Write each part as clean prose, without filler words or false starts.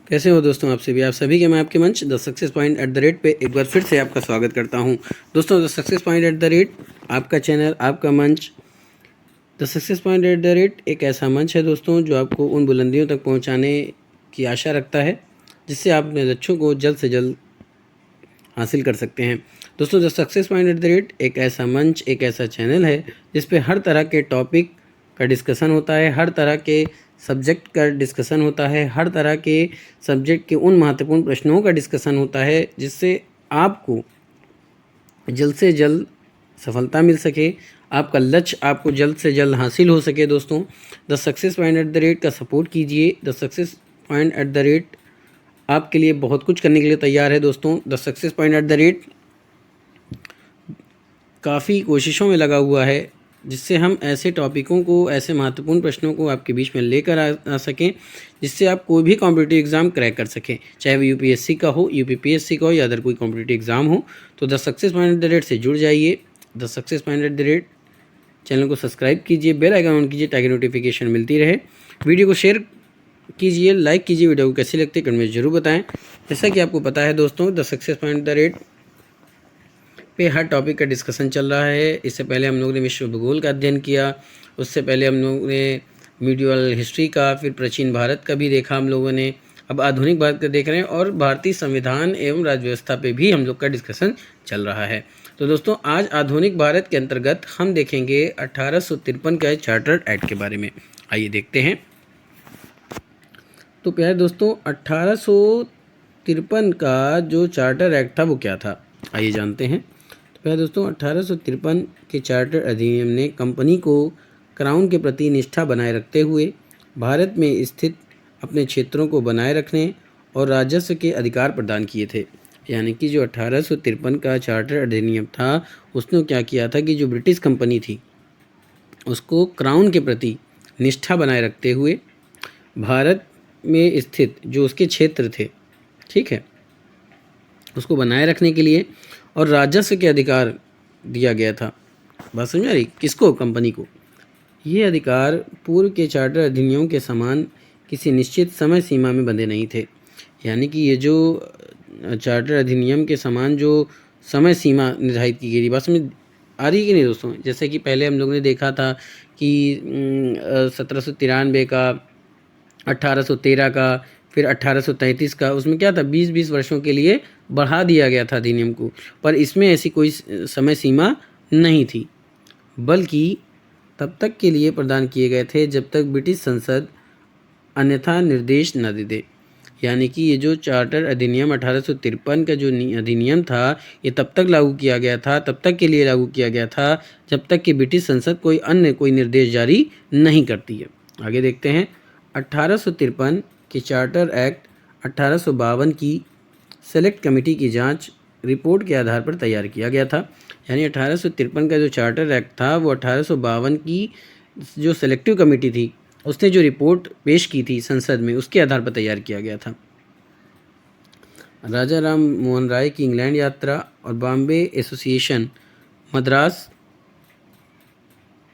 कैसे हो दोस्तों? आप सभी के मैं आपके मंच the success point at the rate पे एक बार फिर से आपका स्वागत करता हूं। दोस्तों, the success point at the rate आपका चैनल, आपका मंच। The success point at the rate एक ऐसा मंच है दोस्तों जो आपको उन बुलंदियों तक पहुंचाने की आशा रखता है जिससे आप अपने लक्ष्यों को जल्द से जल्द हासिल कर सकते हैं। दोस्तों, the success point at the rate एक ऐसा मंच, एक ऐसा चैनल है जिस पे हर तरह के टॉपिक का डिस्कशन होता है, हर तरह के सब्जेक्ट का डिस्कशन होता है, हर तरह के सब्जेक्ट के उन महत्वपूर्ण प्रश्नों का डिस्कशन होता है जिससे आपको जल्द से जल्द सफलता मिल सके, आपका लक्ष्य आपको जल्द से जल्द हासिल हो सके। दोस्तों, the success point at the rate का सपोर्ट कीजिए। The success point at the rate आपके लिए बहुत कुछ करने के लिए तैयार है। दोस्तों, the success point at the rate काफ़ी कोशिशों में लगा हुआ है जिससे हम ऐसे टॉपिकों को, ऐसे महत्वपूर्ण प्रश्नों को आपके बीच में लेकर आ सकें जिससे आप कोई भी कॉम्पिटिटिव एग्ज़ाम क्रैक कर सकें, चाहे वो यूपीएससी का हो, यूपीपीएससी का हो या अदर कोई कॉम्पिटिटिव एग्ज़ाम हो। तो the success point at the rate से जुड़ जाइए। The success point at the rate channel को सब्सक्राइब कीजिए, बेल आइकन ऑन कीजिए ताकि नोटिफिकेशन मिलती रहे। वीडियो को शेयर कीजिए, लाइक कीजिए। वीडियो को कैसी लगती है कमेंट में ज़रूर बताएं। जैसा कि आपको पता है दोस्तों, the success point the rate पे हर टॉपिक का डिस्कशन चल रहा है। इससे पहले हम लोगों ने विश्व भूगोल का अध्ययन किया, उससे पहले हम लोगों ने मीडियल हिस्ट्री का, फिर प्राचीन भारत का भी देखा हम लोगों ने। अब आधुनिक भारत का देख रहे हैं और भारतीय संविधान एवं राज्य व्यवस्था पे भी हम लोग का डिस्कशन चल रहा है। तो दोस्तों, आज आधुनिक भारत के अंतर्गत हम देखेंगे 1853 का चार्टर्ड एक्ट के बारे में। आइए देखते हैं। तो प्यारे दोस्तों, 1853 का जो चार्टर एक्ट था वो क्या था, आइए जानते हैं। तो प्यारे दोस्तों, 1853 के चार्टर अधिनियम ने कंपनी को क्राउन के प्रति निष्ठा बनाए रखते हुए भारत में स्थित अपने क्षेत्रों को बनाए रखने और राजस्व के अधिकार प्रदान किए थे। यानी कि जो 1853 का चार्टर अधिनियम था उसने क्या किया था कि जो ब्रिटिश कंपनी थी उसको क्राउन के प्रति निष्ठा बनाए रखते हुए भारत में स्थित जो उसके क्षेत्र थे, ठीक है, उसको बनाए रखने के लिए और राजस्व के अधिकार दिया गया था। बात समझ आ रही? किसको? कंपनी को। ये अधिकार पूर्व के चार्टर अधिनियमों के समान किसी निश्चित समय सीमा में बंधे नहीं थे। यानी कि ये जो चार्टर अधिनियम के समान जो समय सीमा निर्धारित की गई थी, बात समझ आ रही कि नहीं दोस्तों? जैसे कि पहले हम लोगों ने देखा था कि 1793 का, 1813 का, फिर 1833 का, उसमें क्या था, 20-20 वर्षों के लिए बढ़ा दिया गया था अधिनियम को। पर इसमें ऐसी कोई समय सीमा नहीं थी, बल्कि तब तक के लिए प्रदान किए गए थे जब तक ब्रिटिश संसद अन्यथा निर्देश न दे दे। यानी कि ये जो चार्टर अधिनियम 1853 का जो अधिनियम था ये तब तक लागू किया गया था, तब तक के लिए लागू किया गया था जब तक कि ब्रिटिश संसद कोई निर्देश जारी नहीं करती है। आगे देखते हैं। 1853 के चार्टर एक्ट 1852 की सेलेक्ट कमेटी की जांच रिपोर्ट के आधार पर तैयार किया गया था। यानी 1853 का जो चार्टर एक्ट था वो 1852 की जो सेलेक्टिव कमेटी थी उसने जो रिपोर्ट पेश की थी संसद में उसके आधार पर तैयार किया गया था। राजा राम मोहन राय की इंग्लैंड यात्रा और Bombay association, Madras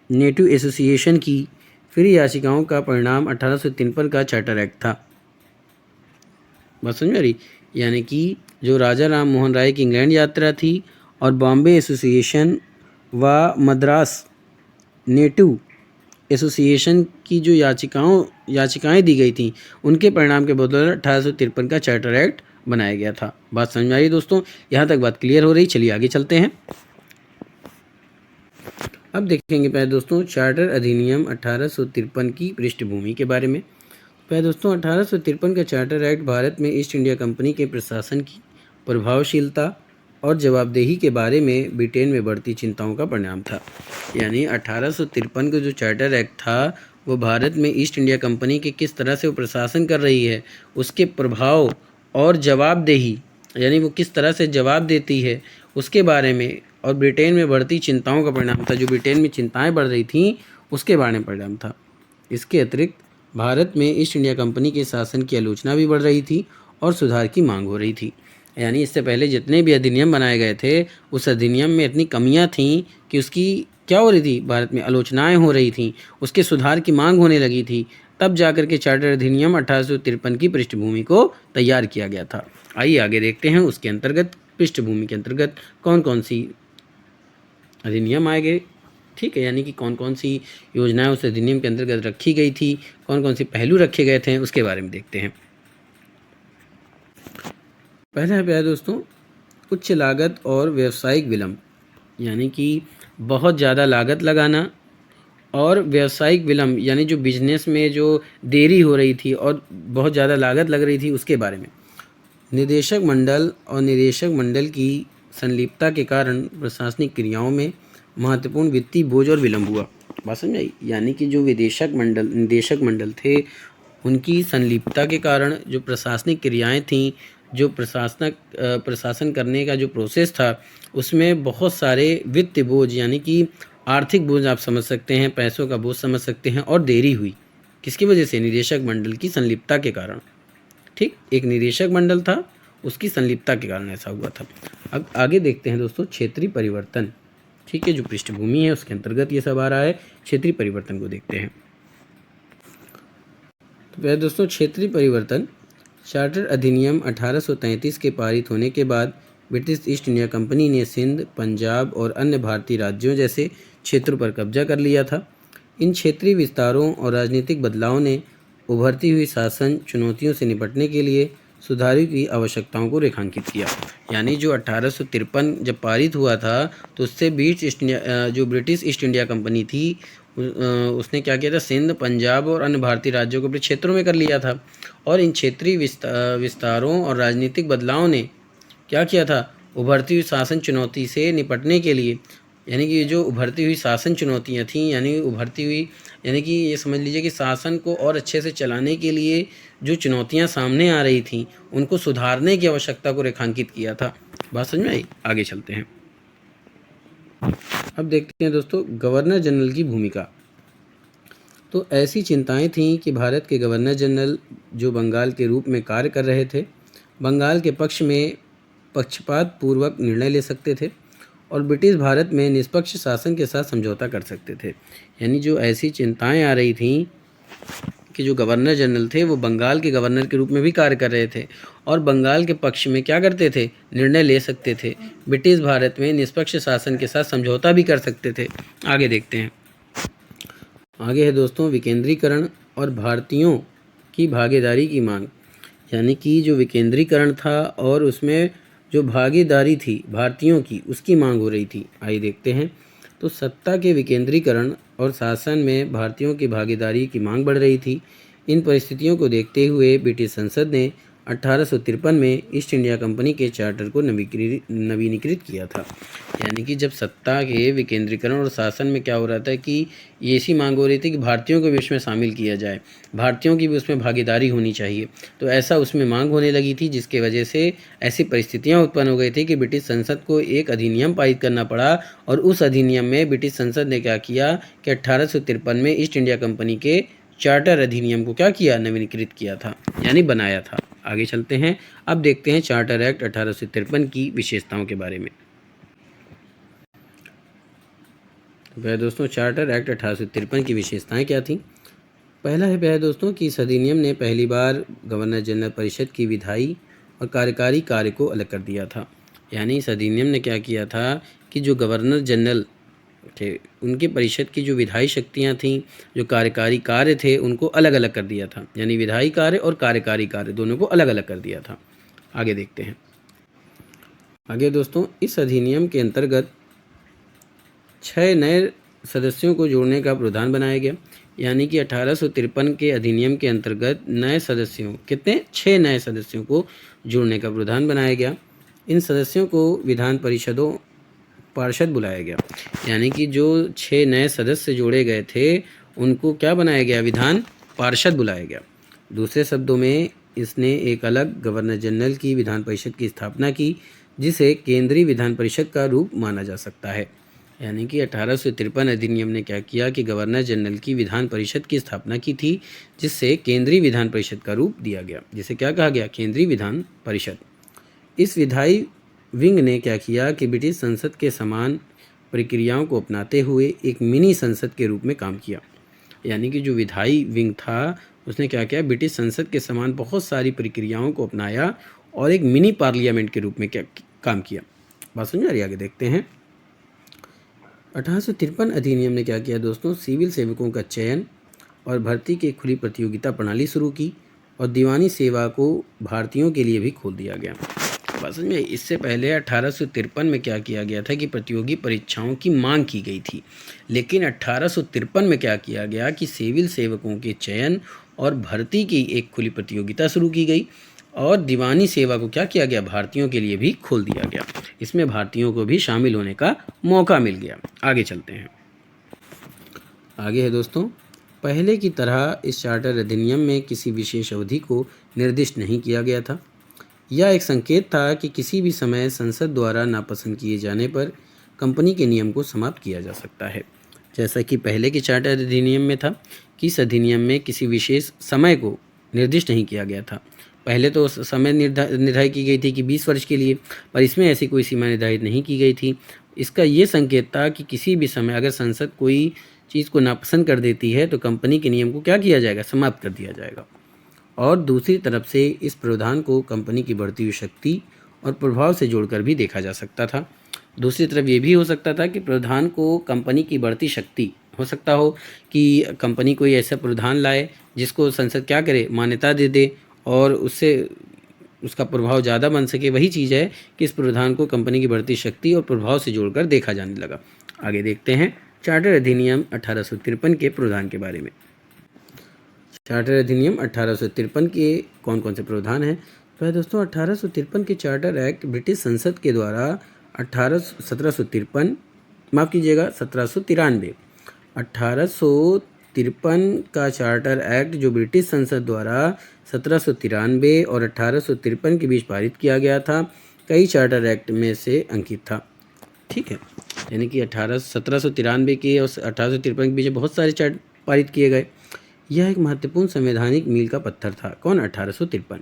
native association की फिर याचिकाओं का परिणाम 1853 का चार्टर एक्ट था। बात समझ आ रही? यानी कि जो राजा राम मोहन राय की इंग्लैंड यात्रा थी और बॉम्बे एसोसिएशन व मद्रास नेटिव एसोसिएशन की जो याचिकाएं दी गई थी उनके परिणाम के बदौलत 1853 का चार्टर एक्ट बनाया गया था। बात समझ में आई दोस्तों? यहाँ तक बात क्लियर हो रही? चलिए आगे चलते हैं। अब देखेंगे पहले दोस्तों चार्टर अधिनियम 1853 की पृष्ठभूमि के बारे में। पहले दोस्तों, 1853 का चार्टर एक्ट भारत में ईस्ट इंडिया कंपनी के प्रशासन की प्रभावशीलता और जवाबदेही के बारे में ब्रिटेन में बढ़ती चिंताओं का परिणाम था। यानी 1853 का जो चार्टर एक्ट था वो भारत में ईस्ट इंडिया कंपनी के किस तरह से वो प्रशासन कर रही है उसके प्रभाव और जवाबदेही, यानी वो किस तरह से जवाब देती है उसके बारे में, और ब्रिटेन में बढ़ती चिंताओं का परिणाम था। जो ब्रिटेन में चिंताएं बढ़ रही थीं उसके बारे में परिणाम था। इसके अतिरिक्त भारत में ईस्ट इंडिया कंपनी के शासन की आलोचना भी बढ़ रही थी और सुधार की मांग हो रही थी। यानी इससे पहले जितने भी अधिनियम बनाए गए थे उस अधिनियम में इतनी कमियां थीं कि उसकी क्या हो रही थी, भारत में आलोचनाएं हो रही थीं, उसके सुधार की मांग होने लगी थी। तब जाकर के चार्टर अधिनियम 1853 की पृष्ठभूमि को तैयार किया गया था। आइए आगे देखते हैं उसके अंतर्गत, पृष्ठभूमि के अंतर्गत कौन कौन सी अधिनियम आए गए, ठीक है, यानी कि कौन कौन सी योजनाएं उस अधिनियम के अंतर्गत रखी गई थी, कौन कौन से पहलू रखे गए थे, उसके बारे में देखते हैं। पहला है प्यारे दोस्तों, उच्च लागत और व्यावसायिक विलंब, यानी कि बहुत ज़्यादा लागत लगाना और व्यावसायिक विलंब, यानी जो बिजनेस में जो देरी हो रही थी और बहुत ज़्यादा लागत लग रही थी उसके बारे में। निदेशक मंडल और निदेशक मंडल की संलिप्तता के कारण प्रशासनिक क्रियाओं में महत्वपूर्ण वित्तीय बोझ और विलंब हुआ। बात समझ आई, यानी कि जो निदेशक मंडल थे उनकी संलिप्तता के कारण जो प्रशासनिक क्रियाएं थीं, जो प्रशासन करने का जो प्रोसेस था उसमें बहुत सारे वित्तीय बोझ, यानी कि आर्थिक बोझ आप समझ सकते हैं, पैसों का बोझ समझ सकते हैं, और देरी हुई। किसकी वजह से? निदेशक मंडल की संलिप्तता के कारण। ठीक, एक निदेशक मंडल था, उसकी संलिप्तता के कारण ऐसा हुआ था। अब आगे देखते हैं दोस्तों क्षेत्रीय परिवर्तन, ठीक है, जो पृष्ठभूमि है उसके अंतर्गत ये सब आ रहा है। क्षेत्रीय परिवर्तन को देखते हैं। तो पहले दोस्तों क्षेत्रीय परिवर्तन, चार्टर अधिनियम 1833 के पारित होने के बाद ब्रिटिश ईस्ट इंडिया कंपनी ने सिंध, पंजाब और अन्य भारतीय राज्यों जैसे क्षेत्रों पर कब्जा कर लिया था। इन क्षेत्रीय विस्तारों और राजनीतिक बदलावों ने उभरती हुई शासन चुनौतियों से निपटने के लिए सुधारों की आवश्यकताओं को रेखांकित किया। यानी जो 1853 जब पारित हुआ था तो उससे जो ब्रिटिश ईस्ट इंडिया कंपनी थी उसने क्या किया था, सिंध, पंजाब और अन्य भारतीय राज्यों को अपने क्षेत्रों में कर लिया था। और इन क्षेत्रीय विस्तारों और राजनीतिक बदलावों ने क्या किया था, उभरती हुई शासन चुनौती से निपटने के लिए, यानी कि ये जो उभरती हुई शासन चुनौतियाँ थीं, यानी कि ये समझ लीजिए कि शासन को और अच्छे से चलाने के लिए जो चुनौतियाँ सामने आ रही थीं उनको सुधारने की आवश्यकता को रेखांकित किया था। बात समझ में आई? आगे चलते हैं। अब देखते हैं दोस्तों गवर्नर जनरल की भूमिका। तो ऐसी चिंताएं थीं कि भारत के गवर्नर जनरल जो बंगाल के रूप में कार्य कर रहे थे, बंगाल के पक्ष में पक्षपात पूर्वक निर्णय ले सकते थे और ब्रिटिश भारत में निष्पक्ष शासन के साथ समझौता कर सकते थे। यानी जो ऐसी चिंताएं आ रही थीं कि जो गवर्नर जनरल थे वो बंगाल के गवर्नर के रूप में भी कार्य कर रहे थे और बंगाल के पक्ष में क्या करते थे, निर्णय ले सकते थे, ब्रिटिश भारत में निष्पक्ष शासन के साथ समझौता भी कर सकते थे। आगे देखते हैं। आगे है दोस्तों विकेंद्रीकरण और भारतीयों की भागीदारी की मांग। यानी कि जो विकेंद्रीकरण था और उसमें जो भागीदारी थी भारतीयों की, उसकी मांग हो रही थी। आइए देखते हैं। तो सत्ता के विकेंद्रीकरण और शासन में भारतीयों की भागीदारी की मांग बढ़ रही थी। इन परिस्थितियों को देखते हुए ब्रिटिश संसद ने 1853 में ईस्ट इंडिया कंपनी के चार्टर को नवीनीकृत किया था। यानी कि जब सत्ता के विकेंद्रीकरण और शासन में क्या हो रहा था कि ये ऐसी मांग हो रही थी कि भारतीयों को भी उसमें शामिल किया जाए, भारतीयों की भी उसमें भागीदारी होनी चाहिए। तो ऐसा उसमें मांग होने लगी थी, जिसके वजह से ऐसी परिस्थितियां उत्पन्न हो गई थी कि ब्रिटिश संसद को एक अधिनियम पारित करना पड़ा। और उस अधिनियम में ब्रिटिश संसद ने क्या किया कि 1853 में ईस्ट इंडिया कंपनी के चार्टर अधिनियम को क्या किया, नवीनीकृत किया था, यानी बनाया था। आगे चलते हैं। अब देखते हैं चार्टर एक्ट 1853 की विशेषताओं के बारे में। तो दोस्तों चार्टर एक्ट 1853 की विशेषताएं क्या थी? पहला है प्यारे दोस्तों कि इस अधिनियम ने पहली बार गवर्नर जनरल परिषद की विधायी और कार्यकारी कार्य को अलग कर दिया था। यानी इस अधिनियम ने क्या किया था कि जो गवर्नर जनरल थे उनकी परिषद की जो विधायी शक्तियां थीं, जो कार्यकारी कार्य थे, उनको अलग अलग कर दिया था। यानी विधायी कार्य और कार्यकारी कार्य दोनों को अलग अलग कर दिया था। आगे देखते हैं। आगे दोस्तों इस अधिनियम के अंतर्गत 6 नए सदस्यों को जोड़ने का प्रावधान बनाया गया। यानी कि 1853 के अधिनियम के अंतर्गत नए सदस्यों, कितने, 6 नए सदस्यों को जोड़ने का प्रावधान बनाया गया। इन सदस्यों को विधान पार्षद बुलाया गया। यानी कि जो 6 नए सदस्य जोड़े गए थे उनको क्या बनाया गया, विधान पार्षद बुलाया गया। दूसरे शब्दों में इसने एक अलग गवर्नर जनरल की विधान परिषद की स्थापना की, जिसे केंद्रीय विधान परिषद का रूप माना जा सकता है। यानी कि 1853 अधिनियम ने क्या किया कि गवर्नर जनरल की विधान परिषद की स्थापना की थी, जिससे केंद्रीय विधान परिषद का रूप दिया गया, जिसे क्या कहा गया, केंद्रीय विधान परिषद। इस विधायी विंग ने क्या किया कि ब्रिटिश संसद के समान प्रक्रियाओं को अपनाते हुए एक मिनी संसद के रूप में काम किया यानी कि जो विधायी विंग था उसने क्या किया, ब्रिटिश संसद के समान बहुत सारी प्रक्रियाओं को अपनाया और एक मिनी पार्लियामेंट के रूप में क्या काम किया। बात समझ आ रही है? आगे देखते हैं। 1853 अधिनियम ने क्या किया दोस्तों, सिविल सेवकों का चयन और भर्ती की खुली प्रतियोगिता प्रणाली शुरू की और दीवानी सेवा को भारतीयों के लिए भी खोल दिया गया। बात समझ में? इससे पहले 1853 में क्या किया गया था कि प्रतियोगी परीक्षाओं की मांग की गई थी, लेकिन 1853 में क्या किया गया कि सिविल सेवकों के चयन और भर्ती की एक खुली प्रतियोगिता शुरू की गई और दीवानी सेवा को क्या किया गया, भारतीयों के लिए भी खोल दिया गया। इसमें भारतीयों को भी शामिल होने का मौका मिल गया। आगे चलते हैं। आगे है दोस्तों, पहले की तरह इस चार्टर अधिनियम में किसी विशेष अवधि को निर्दिष्ट नहीं किया गया था। यह एक संकेत था कि किसी भी समय संसद द्वारा नापसंद किए जाने पर कंपनी के नियम को समाप्त किया जा सकता है। जैसा कि पहले के चार्टर अधिनियम में था कि इस अधिनियम में किसी विशेष समय को निर्दिष्ट नहीं किया गया था। पहले तो समय निर्धारित की गई थी कि 20 वर्ष के लिए, पर इसमें ऐसी कोई सीमा निर्धारित नहीं की गई थी। इसका ये संकेत था कि किसी भी समय अगर संसद कोई चीज़ को नापसंद कर देती है तो कंपनी के नियम को क्या किया जाएगा, समाप्त कर दिया जाएगा। और दूसरी तरफ से इस प्रावधान को कंपनी की बढ़ती हुई शक्ति और प्रभाव से जोड़कर भी देखा जा सकता था। दूसरी तरफ ये भी हो सकता था कि प्रावधान को कंपनी की बढ़ती शक्ति, हो सकता हो कि कंपनी कोई ऐसा प्रावधान लाए जिसको संसद क्या करे, मान्यता दे दे और उससे उसका प्रभाव ज़्यादा बन सके। वही चीज़ है कि इस प्रावधान को कंपनी की बढ़ती शक्ति और प्रभाव से जोड़कर देखा जाने लगा। आगे देखते हैं चार्टर अधिनियम 1853 के प्रावधान के बारे में। चार्टर अधिनियम 1853 के कौन कौन से प्रावधान हैं? तो है दोस्तों 1853 के चार्टर एक्ट ब्रिटिश संसद के द्वारा 1793 का चार्टर एक्ट जो ब्रिटिश संसद द्वारा 1793 और 1853 के बीच पारित किया गया था, कई चार्टर एक्ट में से अंकित था। ठीक है, यानी कि 1793 के और 1853 के बीच बहुत सारे चार्ट पारित किए गए। यह एक महत्वपूर्ण संवैधानिक मील का पत्थर था। कौन? 1853।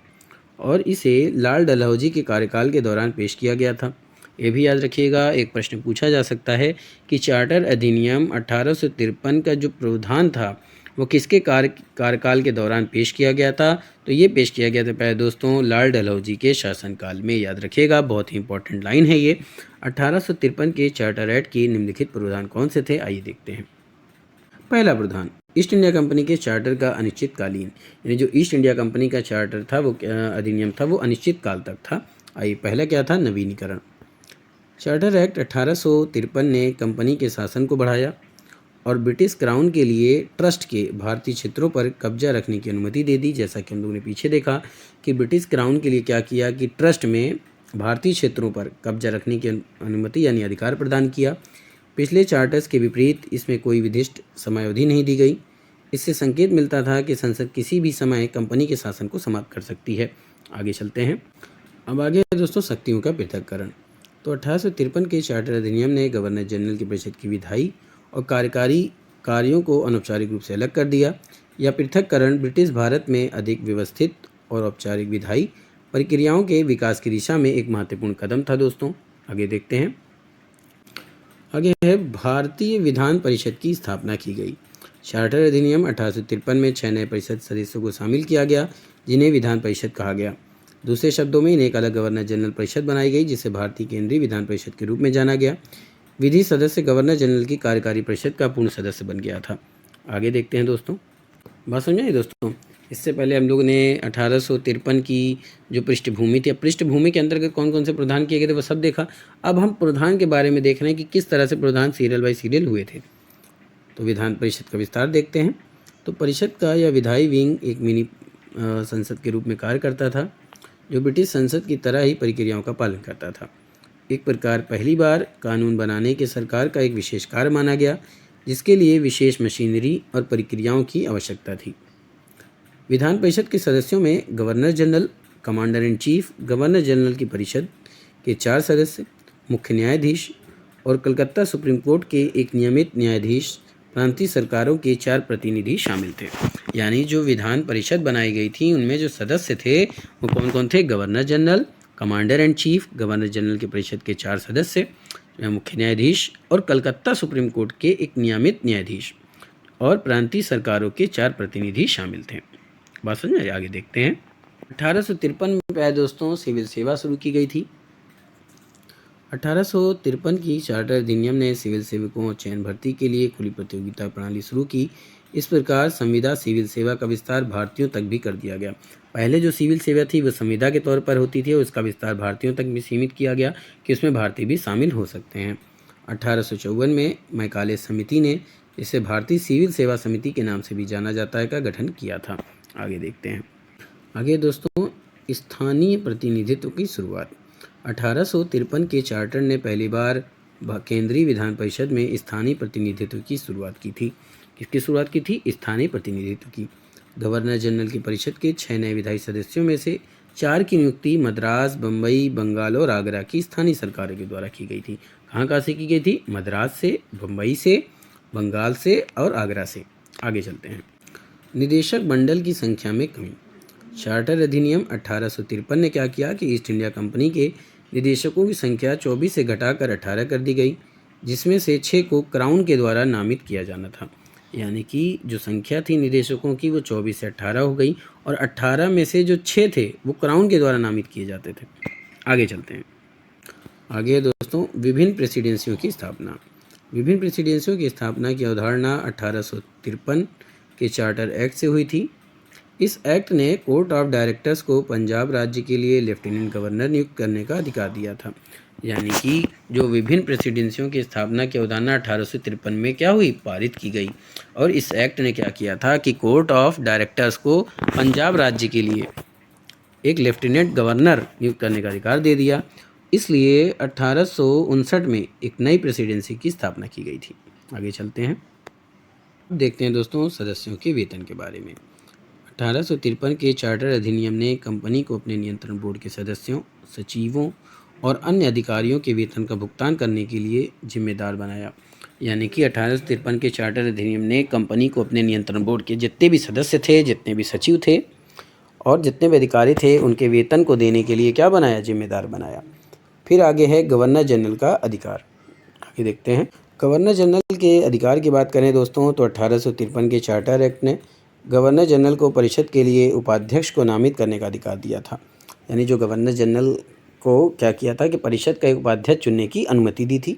और इसे लाल डलहौजी के कार्यकाल के दौरान पेश किया गया था। ये भी याद रखिएगा, एक प्रश्न पूछा जा सकता है कि चार्टर अधिनियम 1853 का जो प्रावधान था वो किसके कार्यकाल के दौरान पेश किया गया था? तो ये पेश किया गया था पहले दोस्तों लाल डलहौजी के शासनकाल में। याद रखिएगा, बहुत ही इंपॉर्टेंट लाइन है ये। 1853 के चार्टर एक्ट के निम्नलिखित प्रावधान कौन से थे? आइए देखते हैं। पहला प्रावधान, ईस्ट इंडिया कंपनी के चार्टर का अनिश्चितकालीन, यानी जो ईस्ट इंडिया कंपनी का चार्टर था वो अधिनियम था वो अनिश्चित काल तक था। आइए, पहला क्या था? नवीनीकरण। चार्टर एक्ट 1853 ने कंपनी के शासन को बढ़ाया और ब्रिटिश क्राउन के लिए ट्रस्ट के भारतीय क्षेत्रों पर कब्जा रखने की अनुमति दे दी। जैसा कि हम लोगों ने पीछे देखा कि ब्रिटिश क्राउन के लिए क्या किया कि ट्रस्ट में भारतीय क्षेत्रों पर कब्जा रखने की अनुमति यानी अधिकार प्रदान किया। पिछले चार्टर्स के विपरीत इसमें कोई विशिष्ट समयावधि नहीं दी गई। इससे संकेत मिलता था कि संसद किसी भी समय कंपनी के शासन को समाप्त कर सकती है। आगे चलते हैं। अब आगे है दोस्तों शक्तियों का पृथक्करण। तो 1853 के चार्टर अधिनियम ने गवर्नर जनरल की परिषद की विधायी और कार्यकारी कार्यों को अनौपचारिक रूप से अलग कर दिया। यह पृथक्करण ब्रिटिश भारत में अधिक व्यवस्थित और औपचारिक विधायी प्रक्रियाओं के विकास की दिशा में एक महत्वपूर्ण कदम था दोस्तों। आगे देखते हैं। आगे है भारतीय विधान परिषद की स्थापना की गई। चार्टर अधिनियम 1853 में 6 नए परिषद सदस्यों को शामिल किया गया जिन्हें विधान परिषद कहा गया। दूसरे शब्दों में इन्हें एक अलग गवर्नर जनरल परिषद बनाई गई जिसे भारतीय केंद्रीय विधान परिषद के रूप में जाना गया। विधि सदस्य गवर्नर जनरल की कार्यकारी परिषद का पूर्ण सदस्य बन गया था। आगे देखते हैं दोस्तों। बात समझ आई दोस्तों? इससे पहले हम लोगों ने 1853 की जो पृष्ठभूमि थी, पृष्ठभूमि के अंतर्गत कौन कौन से प्रावधान किए गए थे वो सब देखा। अब हम प्रावधान के बारे में देख रहे हैं कि किस तरह से प्रावधान सीरियल बाय सीरियल हुए थे। तो विधान परिषद का विस्तार देखते हैं। तो परिषद का यह विधायी विंग एक मिनी संसद के रूप में कार्य करता था जो ब्रिटिश संसद की तरह ही प्रक्रियाओं का पालन करता था। एक प्रकार पहली बार कानून बनाने के सरकार का एक विशेष कार्य माना गया जिसके लिए विशेष मशीनरी और प्रक्रियाओं की आवश्यकता थी। विधान परिषद के सदस्यों में governor general, commander in chief, governor general की परिषद के 4 सदस्य, मुख्य न्यायाधीश और कलकत्ता सुप्रीम कोर्ट के एक नियमित न्यायाधीश, प्रांतीय सरकारों के 4 प्रतिनिधि शामिल थे। यानी जो विधान परिषद बनाई गई थी उनमें जो सदस्य थे वो कौन कौन थे? Governor general, commander and chief, governor general की परिषद के 4 सदस्य, मुख्य न्यायाधीश और कलकत्ता सुप्रीम कोर्ट के एक नियमित न्यायाधीश। और प्रांतीय सरकारों के 4 प्रतिनिधि शामिल थे। बात समझ में आई? आगे देखते हैं। 1853 में प्यारे दोस्तों सिविल सेवा शुरू की गई थी। 1853 की चार्टर अधिनियम ने सिविल सेवकों और चयन भर्ती के लिए खुली प्रतियोगिता प्रणाली शुरू की। इस प्रकार संविदा सिविल सेवा का विस्तार भारतीयों तक भी कर दिया गया। पहले जो सिविल सेवा थी वो संविदा के तौर पर होती थी और इसका विस्तार भारतीयों तक भी सीमित किया गया कि उसमें भारतीय भी शामिल हो सकते हैं। 1854 में मैकाले समिति ने, जिसे भारतीय सिविल सेवा समिति के नाम से भी जाना जाता है, का गठन किया था। आगे देखते हैं। आगे दोस्तों स्थानीय प्रतिनिधित्व की शुरुआत। 1853 के चार्टर ने पहली बार केंद्रीय विधान परिषद में स्थानीय प्रतिनिधित्व की शुरुआत की थी। किसकी शुरुआत की थी? स्थानीय प्रतिनिधित्व की। गवर्नर जनरल की परिषद के 6 नए विधायी सदस्यों में से 4 की नियुक्ति मद्रास, बम्बई, बंगाल और आगरा की स्थानीय सरकारों के द्वारा की गई थी। कहाँ से की गई थी? मद्रास से, बम्बई से, बंगाल से और आगरा से। आगे चलते हैं। निदेशक मंडल की संख्या में कमी। चार्टर अधिनियम 1853 ने क्या किया कि ईस्ट इंडिया कंपनी के निदेशकों की संख्या 24 से घटाकर 18 कर दी गई, जिसमें से 6 को क्राउन के द्वारा नामित किया जाना था। यानी कि जो संख्या थी निदेशकों की वो 24 से 18 हो गई और 18 में से जो 6 थे वो क्राउन के द्वारा नामित किए जाते थे। आगे चलते हैं। आगे दोस्तों विभिन्न प्रेसिडेंसियों की स्थापना। विभिन्न प्रेसिडेंसियों की स्थापना की अवधारणा 1853 के चार्टर एक्ट से हुई थी। इस एक्ट ने कोर्ट ऑफ डायरेक्टर्स को पंजाब राज्य के लिए लेफ्टिनेंट गवर्नर नियुक्त करने का अधिकार दिया था। यानी कि जो विभिन्न प्रेसिडेंसियों की स्थापना की अवधारणा 1853 में क्या हुई? पारित की गई। और इस एक्ट ने क्या किया था कि कोर्ट ऑफ डायरेक्टर्स को पंजाब राज्य के लिए एक लेफ्टिनेंट गवर्नर नियुक्त करने का अधिकार दे दिया। इसलिए 1859 में एक नई प्रेसिडेंसी की स्थापना की गई थी। आगे चलते हैं। देखते हैं दोस्तों सदस्यों के वेतन के बारे में। 1853 के चार्टर अधिनियम ने कंपनी को अपने नियंत्रण बोर्ड के सदस्यों, सचिवों और अन्य अधिकारियों के वेतन का भुगतान करने के लिए जिम्मेदार बनाया। यानी कि 1853 के चार्टर अधिनियम ने कंपनी को अपने नियंत्रण बोर्ड के जितने भी सदस्य थे, जितने भी सचिव थे और जितने भी अधिकारी थे उनके वेतन को देने के लिए क्या बनाया? जिम्मेदार बनाया। फिर आगे है गवर्नर जनरल का अधिकार। आगे देखते हैं। गवर्नर जनरल के अधिकार की बात करें दोस्तों तो 1853 के चार्टर एक्ट ने गवर्नर जनरल को परिषद के लिए उपाध्यक्ष को नामित करने का अधिकार दिया था। यानी जो गवर्नर जनरल को क्या किया था कि परिषद का एक उपाध्यक्ष चुनने की अनुमति दी थी।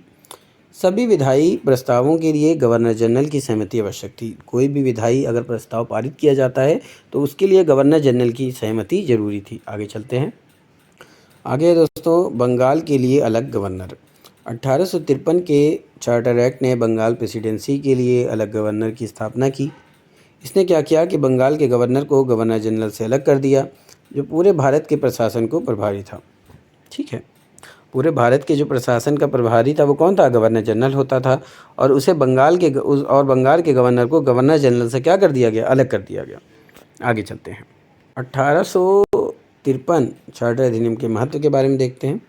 सभी विधायी प्रस्तावों के लिए गवर्नर जनरल की सहमति आवश्यक थी। कोई भी विधायी अगर प्रस्ताव पारित किया जाता है तो उसके लिए गवर्नर जनरल की सहमति जरूरी थी। आगे चलते हैं। आगे दोस्तों बंगाल के लिए अलग गवर्नर। 1853 के चार्टर एक्ट ने बंगाल प्रेसिडेंसी के लिए अलग गवर्नर की स्थापना की। इसने क्या किया कि बंगाल के गवर्नर को गवर्नर जनरल से अलग कर दिया, जो पूरे भारत के प्रशासन को प्रभारी था। ठीक है, पूरे भारत के जो प्रशासन का प्रभारी था वो कौन था? गवर्नर जनरल होता था। और उसे बंगाल के गवर्नर को गवर्नर जनरल से क्या कर दिया गया? अलग कर दिया गया। आगे चलते हैं। 1853 चार्टर अधिनियम के महत्व के बारे में देखते हैं।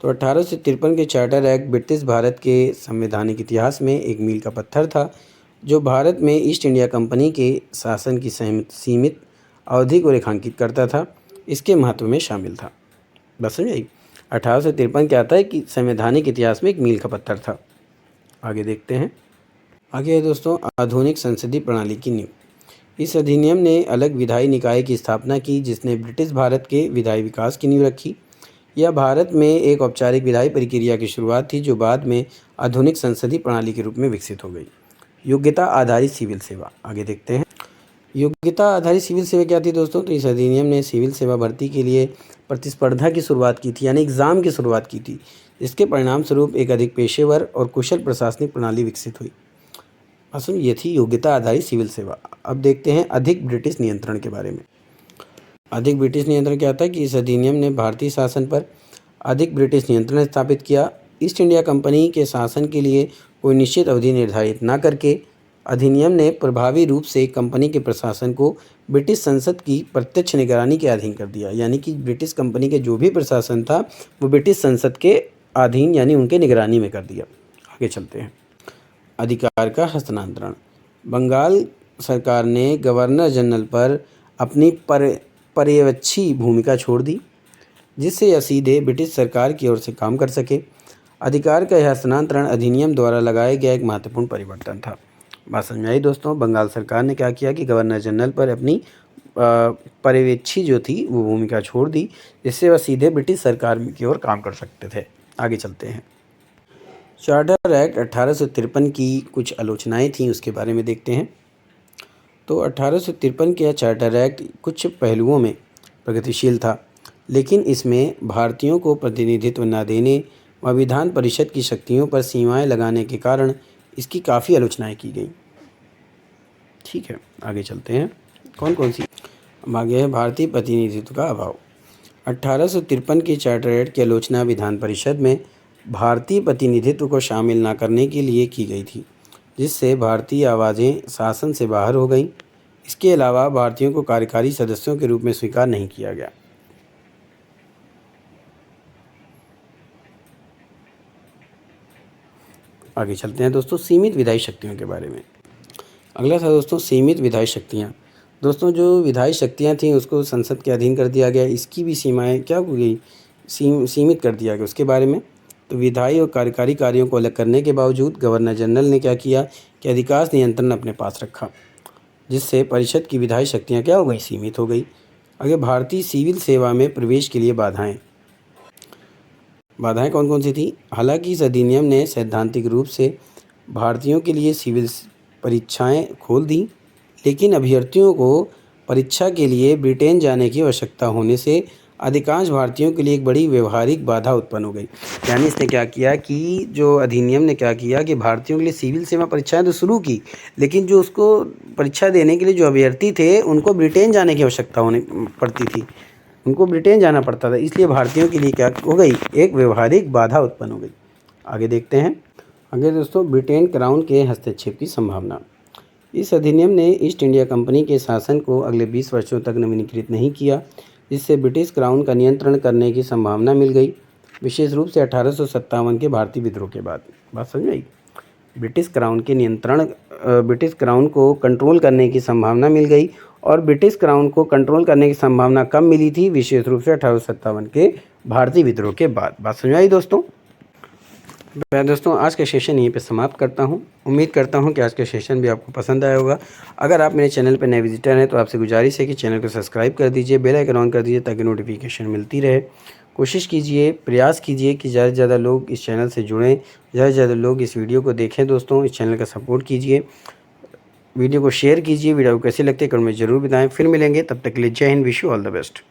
तो 1853 के चार्टर एक्ट ब्रिटिश भारत के संवैधानिक इतिहास में एक मील का पत्थर था, जो भारत में ईस्ट इंडिया कंपनी के शासन की सीमित अवधि को रेखांकित करता था। इसके महत्व में शामिल था। बस समझ आई? 1853 क्या आता है कि संवैधानिक इतिहास में एक मील का पत्थर था। आगे देखते हैं। आगे है दोस्तों आधुनिक संसदीय प्रणाली की नींव। इस अधिनियम ने अलग विधायी निकाय की स्थापना की, जिसने ब्रिटिश भारत के विधायी विकास की नींव रखी। यह भारत में एक औपचारिक विधायी प्रक्रिया की शुरुआत थी, जो बाद में आधुनिक संसदीय प्रणाली के रूप में विकसित हो गई। योग्यता आधारित सिविल सेवा। आगे देखते हैं। योग्यता आधारित सिविल सेवा क्या थी दोस्तों? तो इस अधिनियम ने सिविल सेवा भर्ती के लिए प्रतिस्पर्धा की शुरुआत की थी, यानी एग्ज़ाम की शुरुआत की थी। इसके परिणाम स्वरूप एक अधिक पेशेवर और कुशल प्रशासनिक प्रणाली विकसित हुई। असल ये थी योग्यता आधारित सिविल सेवा। अब देखते हैं अधिक ब्रिटिश नियंत्रण के बारे में। अधिक ब्रिटिश नियंत्रण क्या था कि इस अधिनियम ने भारतीय शासन पर अधिक ब्रिटिश नियंत्रण स्थापित किया। ईस्ट इंडिया कंपनी के शासन के लिए कोई निश्चित अवधि निर्धारित न करके अधिनियम ने प्रभावी रूप से कंपनी के प्रशासन को ब्रिटिश संसद की प्रत्यक्ष निगरानी के अधीन कर दिया। यानी कि ब्रिटिश कंपनी के जो भी प्रशासन था वो ब्रिटिश संसद के अधीन यानी उनके निगरानी में कर दिया। आगे चलते हैं। अधिकार का हस्तांतरण। बंगाल सरकार ने गवर्नर जनरल पर अपनी पर्यवेक्षी भूमिका छोड़ दी, जिससे यह सीधे ब्रिटिश सरकार की ओर से काम कर सके। अधिकार का यह हस्तांतरण अधिनियम द्वारा लगाया गया एक महत्वपूर्ण परिवर्तन था। बात समझ में आई दोस्तों। बंगाल सरकार ने क्या किया कि गवर्नर जनरल पर अपनी पर्यवेक्षी जो थी वो भूमिका छोड़ दी, जिससे वह सीधे ब्रिटिश सरकार की ओर काम कर सकते थे। आगे चलते हैं। चार्टर एक्ट 1853 की कुछ आलोचनाएं थीं, उसके बारे में देखते हैं। तो 1853 का चार्टर एक्ट कुछ पहलुओं में प्रगतिशील था, लेकिन इसमें भारतीयों को प्रतिनिधित्व न देने व विधान परिषद की शक्तियों पर सीमाएं लगाने के कारण इसकी काफ़ी आलोचनाएं की गई। ठीक है, आगे चलते हैं। कौन कौन सी? अब आगे है भारतीय प्रतिनिधित्व का अभाव। 1853 के चार्टर एक्ट की आलोचना विधान परिषद में भारतीय प्रतिनिधित्व को शामिल न करने के लिए की गई थी, जिससे भारतीय आवाज़ें शासन से बाहर हो गईं। इसके अलावा भारतीयों को कार्यकारी सदस्यों के रूप में स्वीकार नहीं किया गया। आगे चलते हैं दोस्तों, सीमित विधायी शक्तियों के बारे में। अगला था दोस्तों सीमित विधायी शक्तियाँ। दोस्तों जो विधायी शक्तियाँ थीं उसको संसद के अधीन कर दिया गया, इसकी भी सीमाएँ क्या हो गई, सीमित कर दिया गया। उसके बारे में तो विधायी और कार्यकारी कार्यों को अलग करने के बावजूद गवर्नर जनरल ने क्या किया कि अधिकार नियंत्रण अपने पास रखा, जिससे परिषद की विधायी शक्तियाँ क्या हो गई, सीमित हो गई। आगे भारतीय सिविल सेवा में प्रवेश के लिए बाधाएँ कौन कौन सी थी? हालांकि इस अधिनियम ने सैद्धांतिक रूप से भारतीयों के लिए सिविल परीक्षाएं खोल दी, लेकिन अभ्यर्थियों को परीक्षा के लिए ब्रिटेन जाने की आवश्यकता होने से अधिकांश भारतीयों के लिए एक बड़ी व्यवहारिक बाधा उत्पन्न हो गई। यानी इसने क्या किया कि जो अधिनियम ने क्या किया कि भारतीयों के लिए सिविल सेवा परीक्षाएं तो शुरू की, लेकिन जो उसको परीक्षा देने के लिए जो अभ्यर्थी थे उनको ब्रिटेन जाने की आवश्यकता होने पड़ती थी, उनको ब्रिटेन जाना पड़ता था। इसलिए भारतीयों के लिए क्या हो गई, एक व्यवहारिक बाधा उत्पन्न हो गई। आगे देखते हैं। आगे दोस्तों ब्रिटेन क्राउन के हस्तक्षेप की संभावना। इस अधिनियम ने ईस्ट इंडिया कंपनी के शासन को अगले 20 वर्षों तक नवीनीकृत नहीं किया, जिससे ब्रिटिश क्राउन का नियंत्रण करने की संभावना मिल गई, विशेष रूप से 1857 के भारतीय विद्रोह के बाद। बात समझ आई? ब्रिटिश क्राउन को कंट्रोल करने की संभावना मिल गई, और ब्रिटिश क्राउन को कंट्रोल करने की संभावना कब मिली थी? विशेष रूप से 1857 के भारतीय विद्रोह के बाद। बात समझ आई दोस्तों? दोस्तों आज का सेशन यहीं पे समाप्त करता हूं। उम्मीद करता हूं कि आज का सेशन भी आपको पसंद आया होगा। अगर आप मेरे चैनल पर नए विजिटर हैं तो आपसे गुजारिश है कि चैनल को सब्सक्राइब कर दीजिए, बेल आइकन ऑन कर दीजिए ताकि नोटिफिकेशन मिलती रहे। कोशिश कीजिए, प्रयास कीजिए कि ज़्यादा से ज़्यादा लोग इस चैनल से जुड़ें, ज़्यादा से ज़्यादा लोग इस वीडियो को देखें। दोस्तों इस चैनल का सपोर्ट कीजिए, वीडियो को शेयर कीजिए। वीडियो को कैसी लगती है कमेंट में ज़रूर बताएं। फिर मिलेंगे, तब तक के लिए जय Hind, wish you all the best.